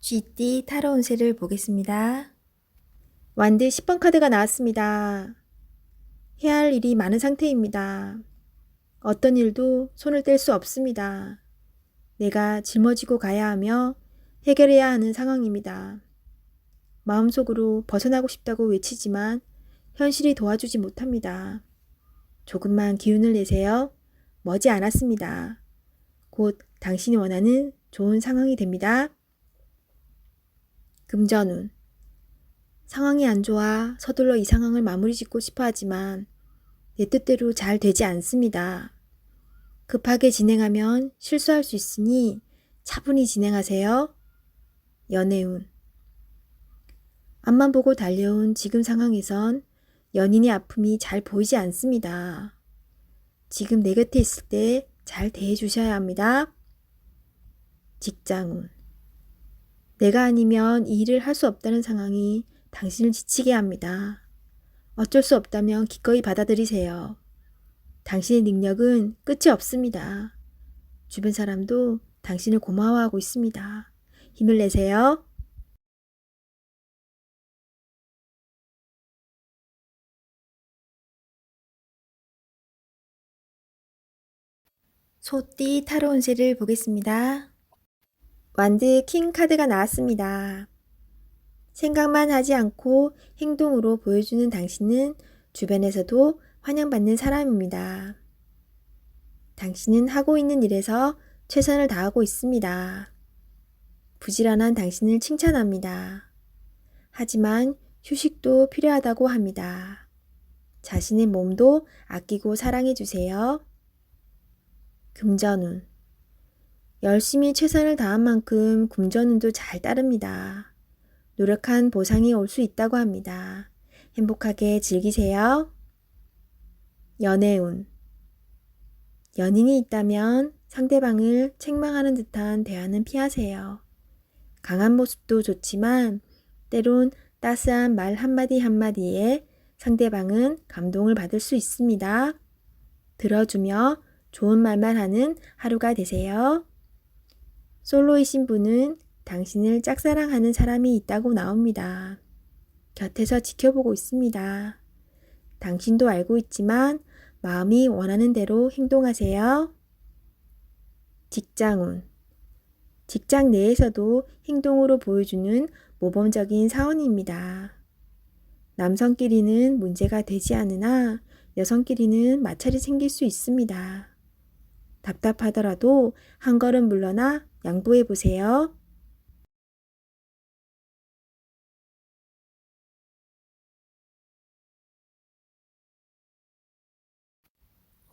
쥐띠 타로 운세를 보겠습니다. 완드 10번 카드가 나왔습니다. 해야 할 일이 많은 상태입니다. 어떤 일도 손을 뗄 수 없습니다. 내가 짊어지고 가야 하며 해결해야 하는 상황입니다. 마음속으로 벗어나고 싶다고 외치지만 현실이 도와주지 못합니다. 조금만 기운을 내세요. 머지 않았습니다. 곧 당신이 원하는 좋은 상황이 됩니다. 금전운. 상황이 안 좋아 서둘러 이 상황을 마무리 짓고 싶어 하지만 내 뜻대로 잘 되지 않습니다. 급하게 진행하면 실수할 수 있으니 차분히 진행하세요. 연애운. 앞만 보고 달려온 지금 상황에선 연인의 아픔이 잘 보이지 않습니다. 지금 내 곁에 있을 때 잘 대해 주셔야 합니다. 직장운. 내가 아니면 이 일을 할 수 없다는 상황이 당신을 지치게 합니다. 어쩔 수 없다면 기꺼이 받아들이세요. 당신의 능력은 끝이 없습니다. 주변 사람도 당신을 고마워하고 있습니다. 힘을 내세요. 소띠 타로 운세를 보겠습니다. 완드 킹 카드가 나왔습니다. 생각만 하지 않고 행동으로 보여주는 당신은 주변에서도 환영받는 사람입니다. 당신은 하고 있는 일에서 최선을 다하고 있습니다. 부지런한 당신을 칭찬합니다. 하지만 휴식도 필요하다고 합니다. 자신의 몸도 아끼고 사랑해 주세요. 금전운. 열심히 최선을 다한 만큼 금전운도 잘 따릅니다. 노력한 보상이 올 수 있다고 합니다. 행복하게 즐기세요. 연애운. 연인이 있다면 상대방을 책망하는 듯한 대화는 피하세요. 강한 모습도 좋지만 때론 따스한 말 한마디 한마디에 상대방은 감동을 받을 수 있습니다. 들어주며 좋은 말만 하는 하루가 되세요. 솔로이신 분은 당신을 짝사랑하는 사람이 있다고 나옵니다. 곁에서 지켜보고 있습니다. 당신도 알고 있지만 마음이 원하는 대로 행동하세요. 직장운. 직장 내에서도 행동으로 보여주는 모범적인 사원입니다. 남성끼리는 문제가 되지 않으나 여성끼리는 마찰이 생길 수 있습니다. 답답하더라도 한 걸음 물러나 양보해 보세요.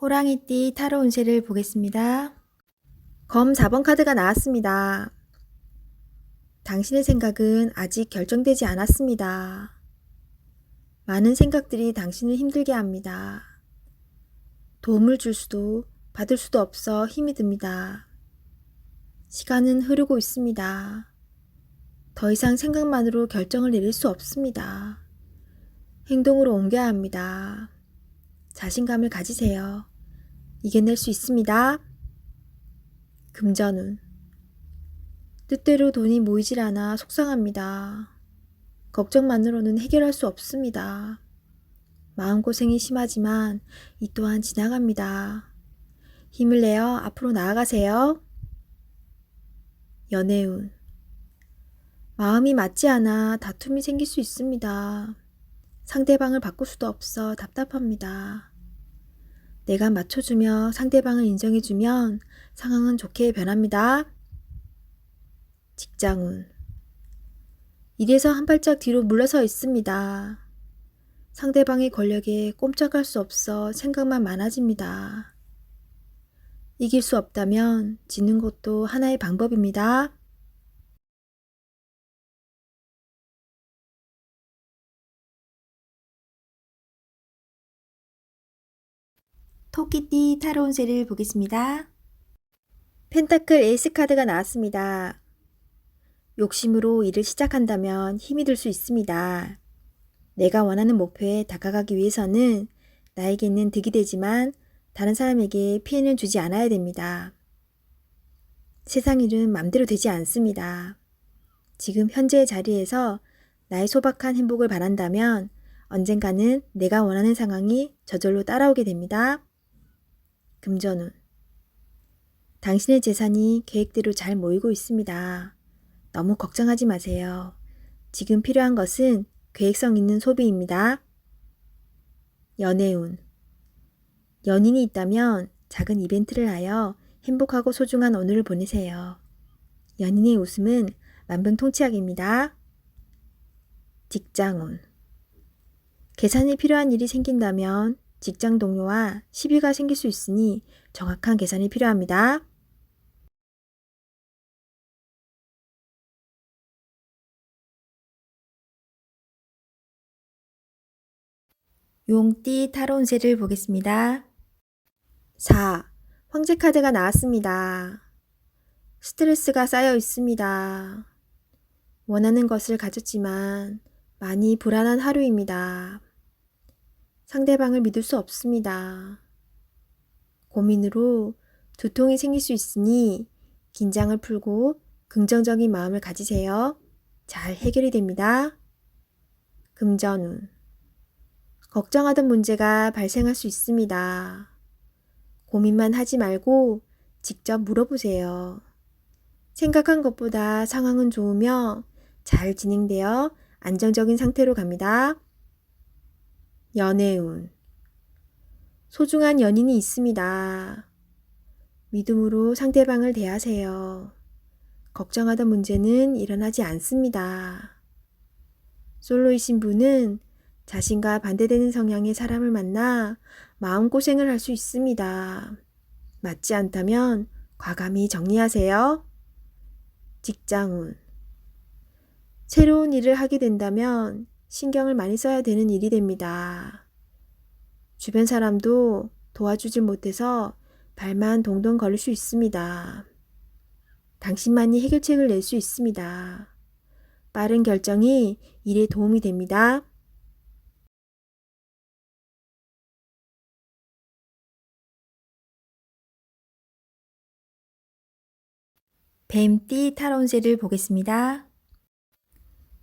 호랑이띠 타로 운세를 보겠습니다. 검 4번 카드가 나왔습니다. 당신의 생각은 아직 결정되지 않았습니다. 많은 생각들이 당신을 힘들게 합니다. 도움을 줄 수도 받을 수도 없어 힘이 듭니다. 시간은 흐르고 있습니다. 더 이상 생각만으로 결정을 내릴 수 없습니다. 행동으로 옮겨야 합니다. 자신감을 가지세요. 이겨낼 수 있습니다. 금전운. 뜻대로 돈이 모이질 않아 속상합니다. 걱정만으로는 해결할 수 없습니다. 마음고생이 심하지만 이 또한 지나갑니다. 힘을 내어 앞으로 나아가세요. 연애운. 마음이 맞지 않아 다툼이 생길 수 있습니다. 상대방을 바꿀 수도 없어 답답합니다. 내가 맞춰주며 상대방을 인정해주면 상황은 좋게 변합니다. 직장운. 일에서 한 발짝 뒤로 물러서 있습니다. 상대방의 권력에 꼼짝할 수 없어 생각만 많아집니다. 이길 수 없다면 지는 것도 하나의 방법입니다. 토끼띠 타로 운세를 보겠습니다. 펜타클 에이스 카드가 나왔습니다. 욕심으로 일을 시작한다면 힘이 들 수 있습니다. 내가 원하는 목표에 다가가기 위해서는 나에게는 득이 되지만 다른 사람에게 피해는 주지 않아야 됩니다. 세상 일은 맘대로 되지 않습니다. 지금 현재의 자리에서 나의 소박한 행복을 바란다면 언젠가는 내가 원하는 상황이 저절로 따라오게 됩니다. 금전운. 당신의 재산이 계획대로 잘 모이고 있습니다. 너무 걱정하지 마세요. 지금 필요한 것은 계획성 있는 소비입니다. 연애운. 연인이 있다면 작은 이벤트를 하여 행복하고 소중한 오늘을 보내세요. 연인의 웃음은 만병통치약입니다. 직장운. 계산이 필요한 일이 생긴다면 직장 동료와 시비가 생길 수 있으니 정확한 계산이 필요합니다. 용띠 타로 운세를 보겠습니다. 4. 황제 카드가 나왔습니다. 스트레스가 쌓여 있습니다. 원하는 것을 가졌지만 많이 불안한 하루입니다. 상대방을 믿을 수 없습니다. 고민으로 두통이 생길 수 있으니 긴장을 풀고 긍정적인 마음을 가지세요. 잘 해결이 됩니다. 금전운. 걱정하던 문제가 발생할 수 있습니다. 고민만 하지 말고 직접 물어보세요. 생각한 것보다 상황은 좋으며 잘 진행되어 안정적인 상태로 갑니다. 연애운. 소중한 연인이 있습니다. 믿음으로 상대방을 대하세요. 걱정하던 문제는 일어나지 않습니다. 솔로이신 분은 자신과 반대되는 성향의 사람을 만나 마음고생을 할 수 있습니다. 맞지 않다면 과감히 정리하세요. 직장운. 새로운 일을 하게 된다면 신경을 많이 써야 되는 일이 됩니다. 주변 사람도 도와주질 못해서 발만 동동 걸릴 수 있습니다. 당신만이 해결책을 낼 수 있습니다. 빠른 결정이 일에 도움이 됩니다. 뱀띠 타로 운세를 보겠습니다.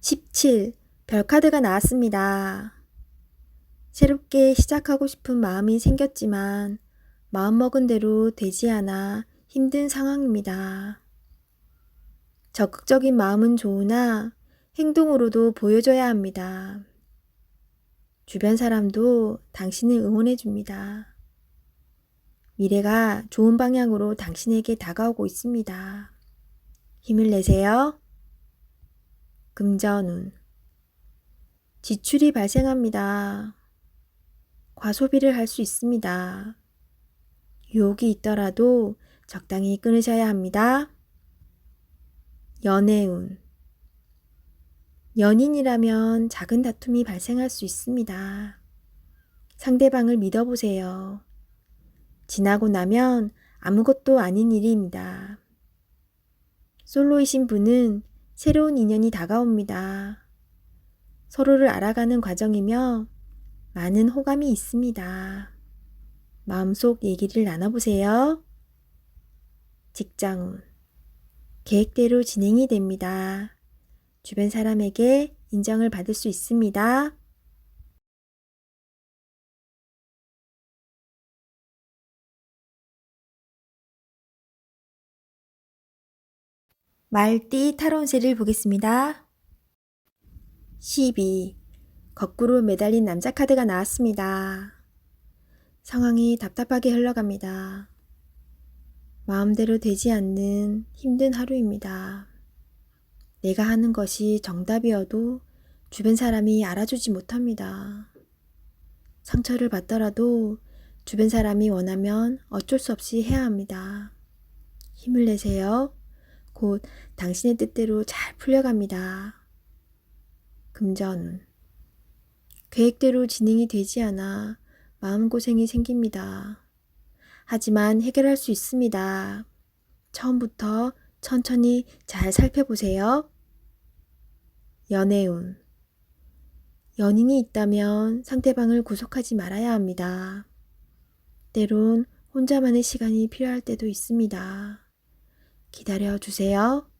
17. 별카드가 나왔습니다. 새롭게 시작하고 싶은 마음이 생겼지만 마음먹은 대로 되지 않아 힘든 상황입니다. 적극적인 마음은 좋으나 행동으로도 보여줘야 합니다. 주변 사람도 당신을 응원해 줍니다. 미래가 좋은 방향으로 당신에게 다가오고 있습니다. 힘을 내세요. 금전운. 지출이 발생합니다. 과소비를 할 수 있습니다. 유혹이 있더라도 적당히 끊으셔야 합니다. 연애운. 연인이라면 작은 다툼이 발생할 수 있습니다. 상대방을 믿어보세요. 지나고 나면 아무것도 아닌 일입니다. 솔로이신 분은 새로운 인연이 다가옵니다. 서로를 알아가는 과정이며 많은 호감이 있습니다. 마음속 얘기를 나눠보세요. 직장운. 계획대로 진행이 됩니다. 주변 사람에게 인정을 받을 수 있습니다. 말띠 타로 운세를 보겠습니다. 12. 거꾸로 매달린 남자 카드가 나왔습니다. 상황이 답답하게 흘러갑니다. 마음대로 되지 않는 힘든 하루입니다. 내가 하는 것이 정답이어도 주변 사람이 알아주지 못합니다. 상처를 받더라도 주변 사람이 원하면 어쩔 수 없이 해야 합니다. 힘을 내세요. 곧 당신의 뜻대로 잘 풀려갑니다. 금전운. 계획대로 진행이 되지 않아 마음고생이 생깁니다. 하지만 해결할 수 있습니다. 처음부터 천천히 잘 살펴보세요. 연애운. 연인이 있다면 상대방을 구속하지 말아야 합니다. 때론 혼자만의 시간이 필요할 때도 있습니다. 기다려 주세요.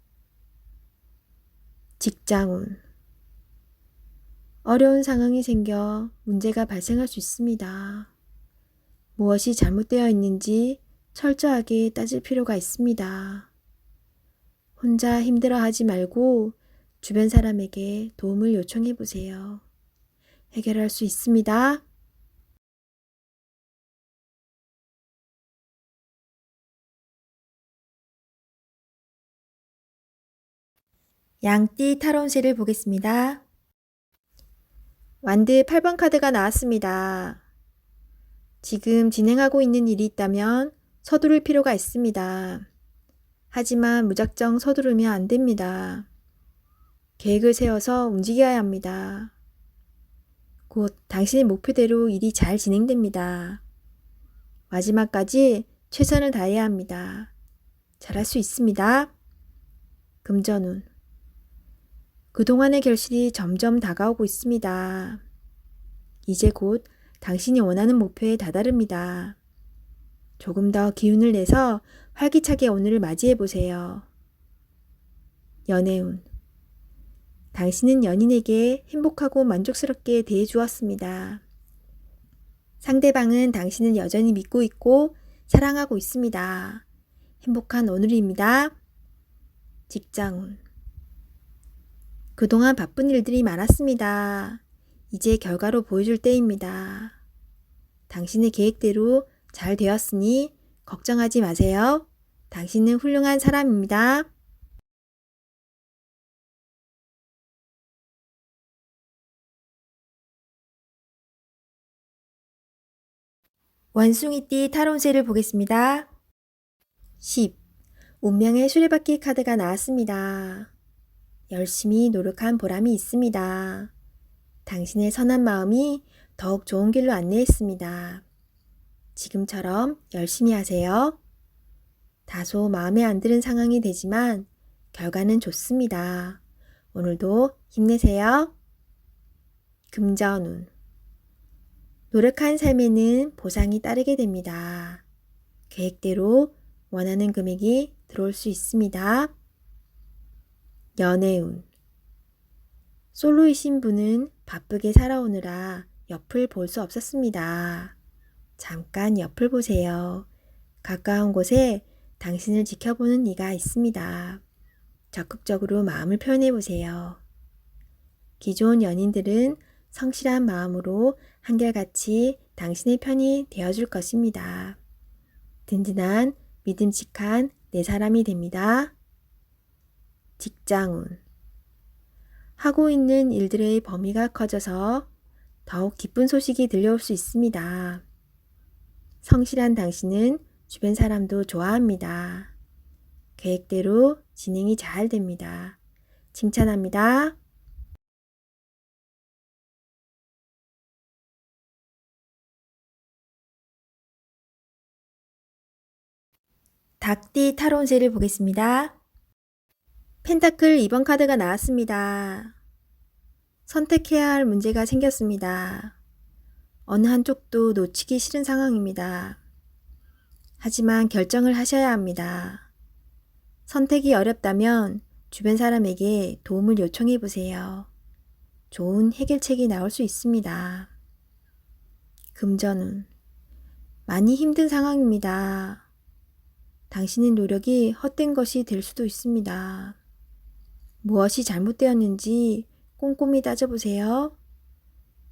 직장운. 어려운 상황이 생겨 문제가 발생할 수 있습니다. 무엇이 잘못되어 있는지 철저하게 따질 필요가 있습니다. 혼자 힘들어하지 말고 주변 사람에게 도움을 요청해 보세요. 해결할 수 있습니다. 양띠 타로운세를 보겠습니다. 완드 8번 카드가 나왔습니다. 지금 진행하고 있는 일이 있다면 서두를 필요가 있습니다. 하지만 무작정 서두르면 안 됩니다. 계획을 세워서 움직여야 합니다. 곧 당신의 목표대로 일이 잘 진행됩니다. 마지막까지 최선을 다해야 합니다. 잘할 수 있습니다. 금전운. 그동안의 결실이 점점 다가오고 있습니다. 이제 곧 당신이 원하는 목표에 다다릅니다. 조금 더 기운을 내서 활기차게 오늘을 맞이해 보세요. 연애운. 당신은 연인에게 행복하고 만족스럽게 대해 주었습니다. 상대방은 당신을 여전히 믿고 있고 사랑하고 있습니다. 행복한 오늘입니다. 직장운. 그동안 바쁜 일들이 많았습니다. 이제 결과로 보여줄 때입니다. 당신의 계획대로 잘 되었으니 걱정하지 마세요. 당신은 훌륭한 사람입니다. 원숭이띠 타로운세를 보겠습니다. 10. 운명의 수레바퀴 카드가 나왔습니다. 열심히 노력한 보람이 있습니다. 당신의 선한 마음이 더욱 좋은 길로 안내했습니다. 지금처럼 열심히 하세요. 다소 마음에 안 드는 상황이 되지만 결과는 좋습니다. 오늘도 힘내세요. 금전운. 노력한 삶에는 보상이 따르게 됩니다. 계획대로 원하는 금액이 들어올 수 있습니다. 연애운. 솔로이신 분은 바쁘게 살아오느라 옆을 볼 수 없었습니다. 잠깐 옆을 보세요. 가까운 곳에 당신을 지켜보는 이가 있습니다. 적극적으로 마음을 표현해 보세요. 기존 연인들은 성실한 마음으로 한결같이 당신의 편이 되어줄 것입니다. 든든한 믿음직한 내 사람이 됩니다. 직장운. 하고 있는 일들의 범위가 커져서 더욱 기쁜 소식이 들려올 수 있습니다. 성실한 당신은 주변 사람도 좋아합니다. 계획대로 진행이 잘 됩니다. 칭찬합니다. 닭띠 타로운세를 보겠습니다. 펜타클 2번 카드가 나왔습니다. 선택해야 할 문제가 생겼습니다. 어느 한쪽도 놓치기 싫은 상황입니다. 하지만 결정을 하셔야 합니다. 선택이 어렵다면 주변 사람에게 도움을 요청해 보세요. 좋은 해결책이 나올 수 있습니다. 금전운. 많이 힘든 상황입니다. 당신의 노력이 헛된 것이 될 수도 있습니다. 무엇이 잘못되었는지 꼼꼼히 따져보세요.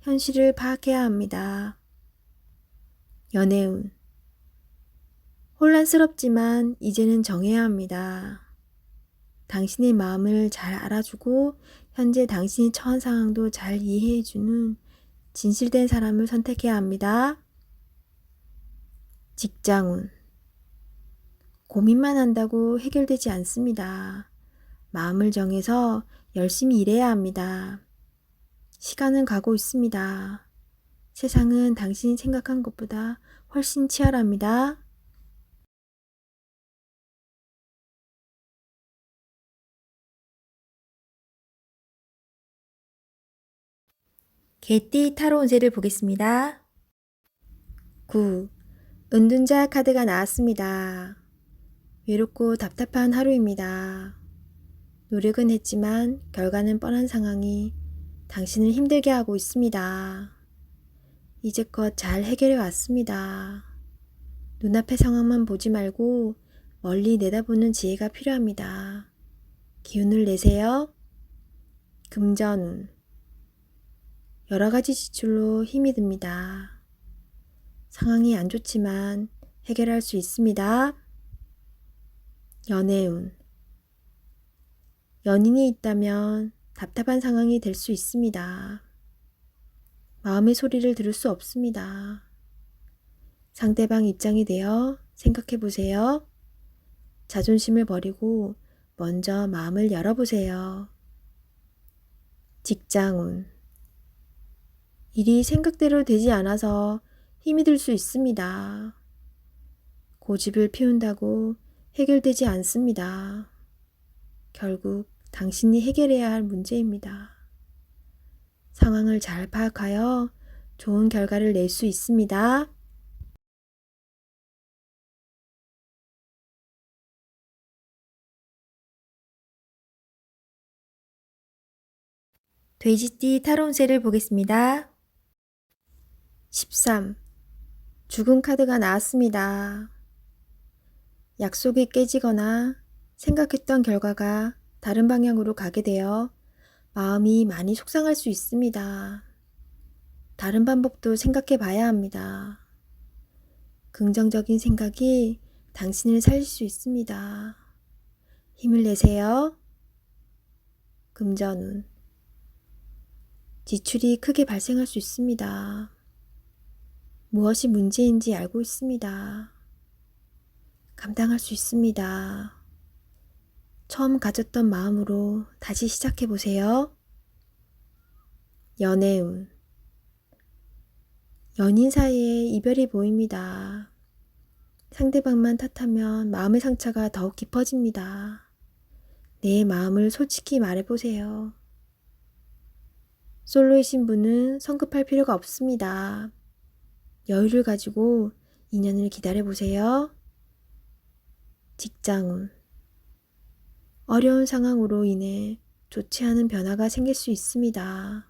현실을 파악해야 합니다. 연애운. 혼란스럽지만 이제는 정해야 합니다. 당신의 마음을 잘 알아주고 현재 당신이 처한 상황도 잘 이해해주는 진실된 사람을 선택해야 합니다. 직장운. 고민만 한다고 해결되지 않습니다. 마음을 정해서 열심히 일해야 합니다. 시간은 가고 있습니다. 세상은 당신이 생각한 것보다 훨씬 치열합니다. 개띠 타로운세를 보겠습니다. 9. 은둔자 카드가 나왔습니다. 외롭고 답답한 하루입니다. 노력은 했지만 결과는 뻔한 상황이 당신을 힘들게 하고 있습니다. 이제껏 잘 해결해 왔습니다. 눈앞의 상황만 보지 말고 멀리 내다보는 지혜가 필요합니다. 기운을 내세요. 금전운. 여러 가지 지출로 힘이 듭니다. 상황이 안 좋지만 해결할 수 있습니다. 연애운. 연인이 있다면 답답한 상황이 될 수 있습니다. 마음의 소리를 들을 수 없습니다. 상대방 입장이 되어 생각해 보세요. 자존심을 버리고 먼저 마음을 열어보세요. 직장운. 일이 생각대로 되지 않아서 힘이 들 수 있습니다. 고집을 피운다고 해결되지 않습니다. 결국 당신이 해결해야 할 문제입니다. 상황을 잘 파악하여 좋은 결과를 낼 수 있습니다. 돼지띠 타로운세를 보겠습니다. 13. 죽은 카드가 나왔습니다. 약속이 깨지거나 생각했던 결과가 다른 방향으로 가게 되어 마음이 많이 속상할 수 있습니다. 다른 방법도 생각해 봐야 합니다. 긍정적인 생각이 당신을 살릴 수 있습니다. 힘을 내세요. 금전운. 지출이 크게 발생할 수 있습니다. 무엇이 문제인지 알고 있습니다. 감당할 수 있습니다. 처음 가졌던 마음으로 다시 시작해 보세요. 연애운. 연인 사이에 이별이 보입니다. 상대방만 탓하면 마음의 상처가 더욱 깊어집니다. 내 마음을 솔직히 말해보세요. 솔로이신 분은 성급할 필요가 없습니다. 여유를 가지고 인연을 기다려보세요. 직장운. 어려운 상황으로 인해 좋지 않은 변화가 생길 수 있습니다.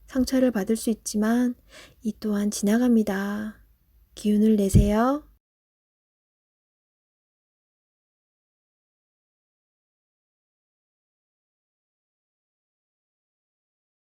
상처를 받을 수 있지만 이 또한 지나갑니다. 기운을 내세요.